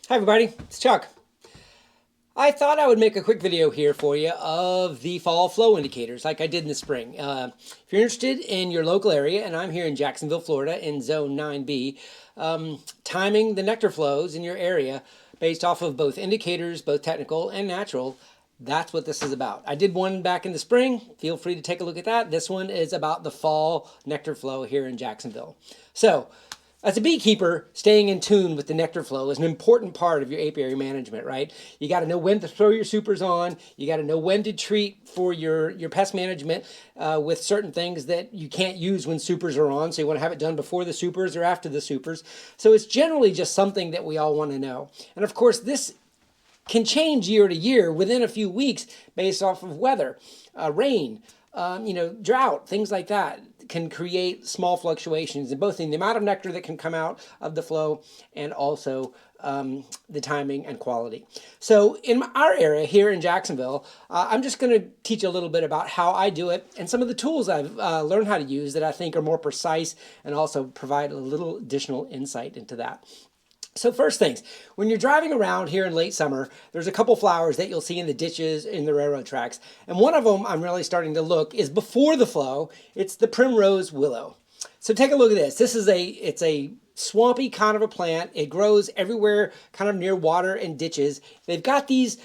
Hi everybody, it's Chuck. I thought I would make a quick video here for you of the fall flow indicators like I did in the spring. If you're interested in your local area, and I'm here in Jacksonville, Florida in zone 9B, timing the nectar flows in your area based off of both indicators, both technical and natural, that's what this is about. I did one back in the spring. Feel free to take a look at that. This one is about the fall nectar flow here in Jacksonville. So, as a beekeeper, staying in tune with the nectar flow is an important part of your apiary management, right? You got to know when to throw your supers on. You got to know when to treat for your pest management with certain things that you can't use when supers are on. So you want to have it done before the supers or after the supers. So it's generally just something that we all want to know. And of course, this can change year to year within a few weeks based off of weather, rain, drought, things like that can create small fluctuations in both in the amount of nectar that can come out of the flow and also the timing and quality. So in our area here in Jacksonville, I'm just going to teach a little bit about how I do it and some of the tools I've learned how to use that I think are more precise and also provide a little additional insight into that. So first things, when you're driving around here in late summer, there's a couple flowers that you'll see in the ditches in the railroad tracks. And one of them I'm really starting to look is before the flow. It's the primrose willow. So take a look at this. It's a swampy kind of a plant. It grows everywhere kind of near water and ditches. They've got these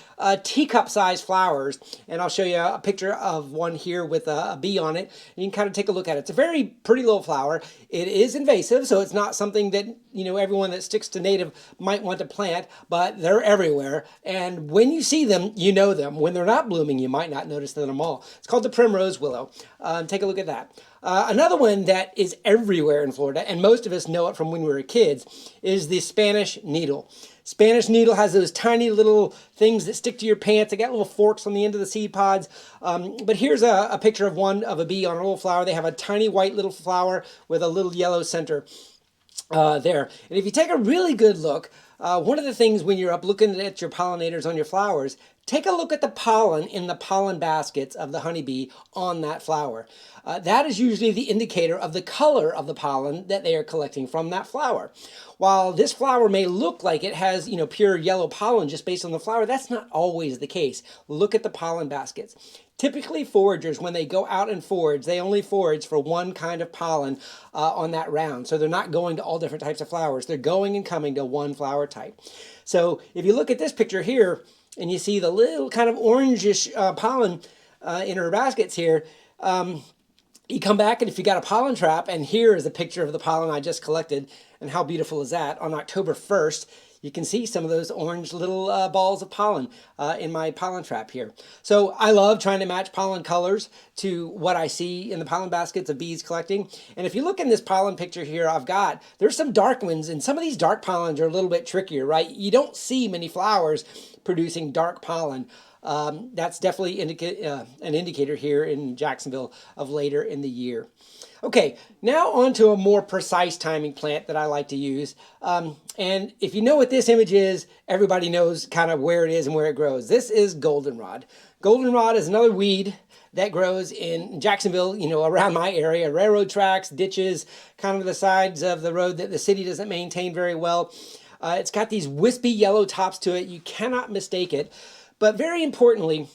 teacup-sized flowers, and I'll show you a picture of one here with a bee on it. You can kind of take a look at it. It's a very pretty little flower. It is invasive, so it's not something that everyone that sticks to native might want to plant, but they're everywhere. And when you see them, you know them. When they're not blooming, you might not notice them at all. It's called the primrose willow. Take a look at that. Another one that is everywhere in Florida, and most of us know it from when we were kids, is the Spanish needle. Spanish needle has those tiny little things that stick to your pants. They got little forks on the end of the seed pods. But here's a picture of one of a bee on a little flower. They have a tiny white little flower with a little yellow center there. And if you take a really good look, one of the things when you're up looking at your pollinators on your flowers, take a look at the pollen in the pollen baskets of the honeybee on that flower. That is usually the indicator of the color of the pollen that they are collecting from that flower. While this flower may look like it has, pure yellow pollen just based on the flower, that's not always the case. Look at the pollen baskets. Typically foragers, when they go out and forage, they only forage for one kind of pollen on that round. So they're not going to all different types of flowers. They're going and coming to one flower type. So if you look at this picture here, and you see the little kind of orangish pollen in her baskets here, you come back, and if you got a pollen trap, and here is a picture of the pollen I just collected, and how beautiful is that? On October 1st, you can see some of those orange little balls of pollen in my pollen trap here. So I love trying to match pollen colors to what I see in the pollen baskets of bees collecting. And if you look in this pollen picture here there's some dark ones, and some of these dark pollens are a little bit trickier, right? You don't see many flowers producing dark pollen. That's definitely an indicator here in Jacksonville of later in the year. Okay, now on to a more precise timing plant that I like to use. And if you know what this image is, everybody knows kind of where it is and where it grows. This is goldenrod. Goldenrod is another weed that grows in Jacksonville, around my area, railroad tracks, ditches, kind of the sides of the road that the city doesn't maintain very well. It's got these wispy yellow tops to it. You cannot mistake it. But very importantly,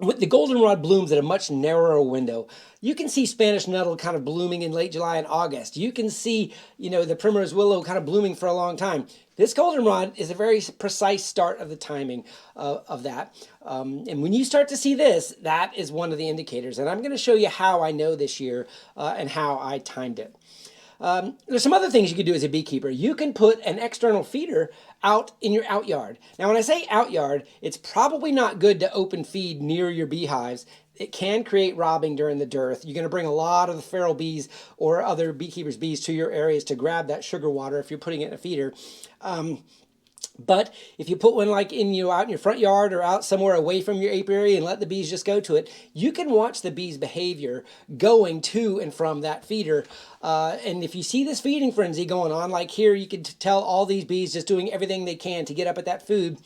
the goldenrod blooms at a much narrower window. You can see Spanish nettle kind of blooming in late July and August. You can see, the primrose willow kind of blooming for a long time. This goldenrod is a very precise start of the timing of that. And when you start to see this, that is one of the indicators. And I'm going to show you how I know this year and how I timed it. There's some other things you can do as a beekeeper. You can put an external feeder out in your outyard. Now, when I say outyard, it's probably not good to open feed near your beehives. It can create robbing during the dearth. You're going to bring a lot of the feral bees or other beekeepers' bees to your areas to grab that sugar water if you're putting it in a feeder. But if you put one like out in your front yard or out somewhere away from your apiary and let the bees just go to it, you can watch the bees' behavior going to and from that feeder. And if you see this feeding frenzy going on, like here, you can tell all these bees just doing everything they can to get up at that food,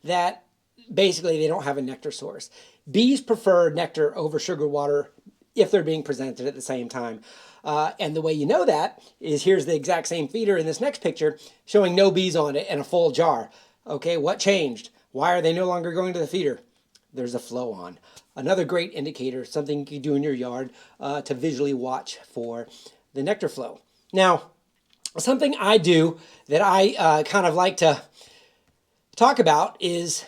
that basically they don't have a nectar source. Bees prefer nectar over sugar water if they're being presented at the same time. And the way you know that is here's the exact same feeder in this next picture showing no bees on it and a full jar. Okay, what changed? Why are they no longer going to the feeder? There's a flow on. Another great indicator, something you can do in your yard to visually watch for the nectar flow. Now, something I do that I kind of like to talk about is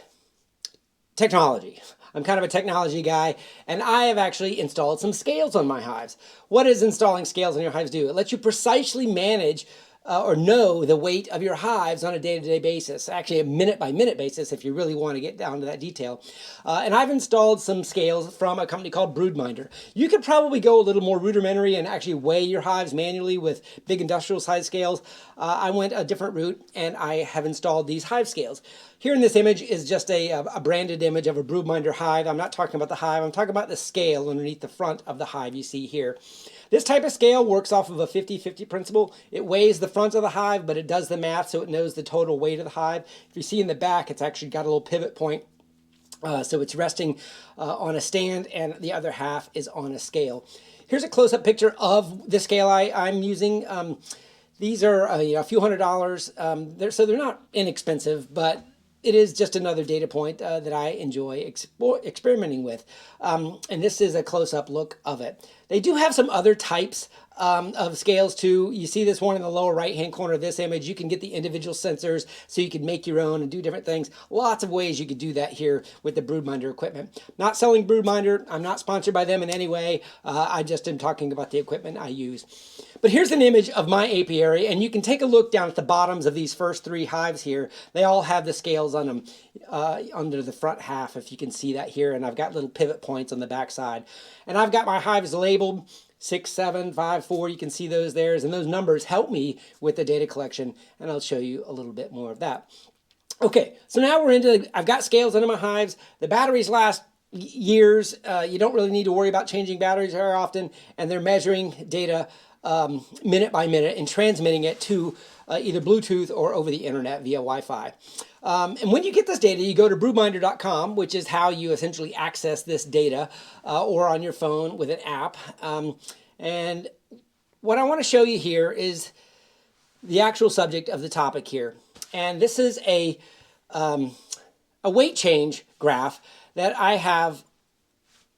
technology. I'm kind of a technology guy, and I have actually installed some scales on my hives. What does installing scales on your hives do? It lets you precisely manage or know the weight of your hives on a day-to-day basis, actually a minute-by-minute basis if you really want to get down to that detail. And I've installed some scales from a company called Broodminder. You could probably go a little more rudimentary and actually weigh your hives manually with big industrial size scales. I went a different route, and I have installed these hive scales. Here in this image is just a branded image of a Broodminder hive. I'm not talking about the hive, I'm talking about the scale underneath the front of the hive you see here. This type of scale works off of a 50-50 principle. It weighs the front of the hive, but it does the math so it knows the total weight of the hive. If you see in the back, it's actually got a little pivot point. So it's resting on a stand and the other half is on a scale. Here's a close-up picture of the scale I'm using. These are a few $100s, so they're not inexpensive, but it is just another data point that I enjoy experimenting with. And this is a close-up look of it. They do have some other types of scales too. You see this one in the lower right-hand corner of this image. You can get the individual sensors so you can make your own and do different things. Lots of ways you could do that here with the Broodminder equipment. Not selling Broodminder. I'm not sponsored by them in any way. I just am talking about the equipment I use. But here's an image of my apiary, and you can take a look down at the bottoms of these first three hives here. They all have the scales on them under the front half, if you can see that here, and I've got little pivot points on the back side. And I've got my hives labeled 6, 7, 5, 4. You can see those there, and those numbers help me with the data collection, and I'll show you a little bit more of that. Okay, so now we're into, I've got scales under my hives. The batteries last years. You don't really need to worry about changing batteries very often, and they're measuring data minute by minute and transmitting it to either Bluetooth or over the internet via Wi-Fi. And when you get this data, you go to broodminder.com, which is how you essentially access this data, or on your phone with an app. And what I want to show you here is the actual subject of the topic here. And this is a weight change graph that I have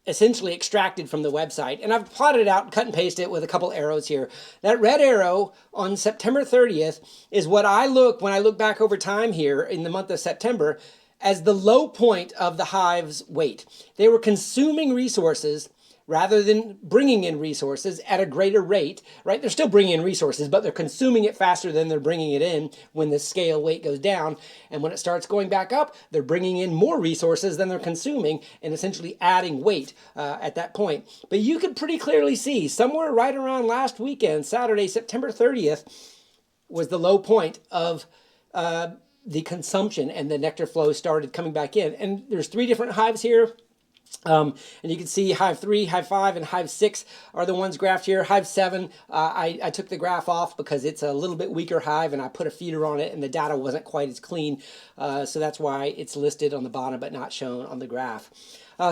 essentially extracted from the website, and I've plotted it out, cut and pasted it with a couple arrows here. That red arrow on September 30th is what when I look back over time here in the month of September as the low point of the hive's weight. They were consuming resources rather than bringing in resources at a greater rate, right? They're still bringing in resources, but they're consuming it faster than they're bringing it in when the scale weight goes down. And when it starts going back up, they're bringing in more resources than they're consuming and essentially adding weight at that point. But you could pretty clearly see somewhere right around last weekend, Saturday, September 30th, was the low point of the consumption, and the nectar flow started coming back in. And there's 3 different hives here. And you can see Hive 3, Hive 5, and Hive 6 are the ones graphed here. Hive 7, I took the graph off because it's a little bit weaker hive, and I put a feeder on it, and the data wasn't quite as clean. So that's why it's listed on the bottom but not shown on the graph.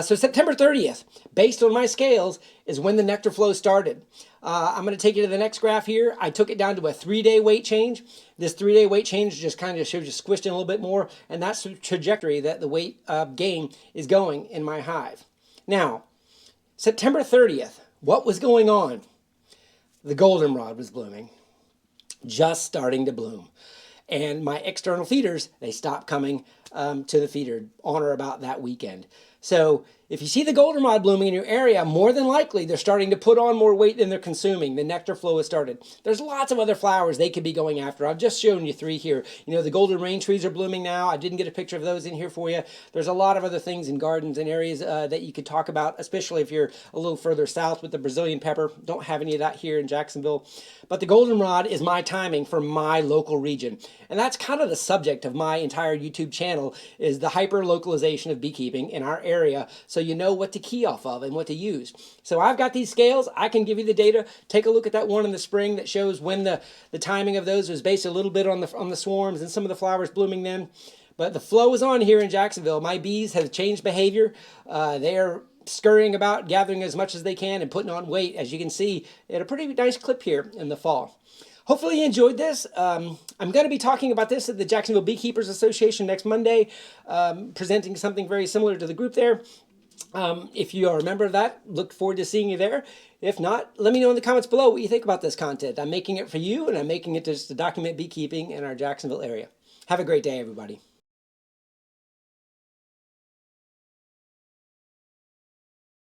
So September 30th, based on my scales, is when the nectar flow started. I'm going to take you to the next graph here. I took it down to a 3-day weight change. This 3-day weight change just kind of shows you squished in a little bit more, and that's the trajectory that the weight gain is going in my hive. Now, September 30th, what was going on? The goldenrod was blooming, just starting to bloom. And my external feeders, they stopped coming to the feeder on or about that weekend. So if you see the goldenrod blooming in your area, more than likely they're starting to put on more weight than they're consuming. The nectar flow has started. There's lots of other flowers they could be going after. I've just shown you 3 here. You know, the golden rain trees are blooming now. I didn't get a picture of those in here for you. There's a lot of other things in gardens and areas that you could talk about, especially if you're a little further south with the Brazilian pepper. Don't have any of that here in Jacksonville. But the goldenrod is my timing for my local region. And that's kind of the subject of my entire YouTube channel, is the hyper-localization of beekeeping in our area, so you know what to key off of and what to use. So I've got these scales. I can give you the data. Take a look at that one in the spring that shows when the timing of those was based a little bit on the swarms and some of the flowers blooming then. But the flow is on here in Jacksonville. My bees have changed behavior. They are scurrying about, gathering as much as they can and putting on weight, as you can see, at a pretty nice clip here in the fall. Hopefully you enjoyed this. I'm going to be talking about this at the Jacksonville Beekeepers Association next Monday, presenting something very similar to the group there. If you are a member of that, look forward to seeing you there. If not, let me know in the comments below what you think about this content. I'm making it for you, and I'm making it just to document beekeeping in our Jacksonville area. Have a great day, everybody.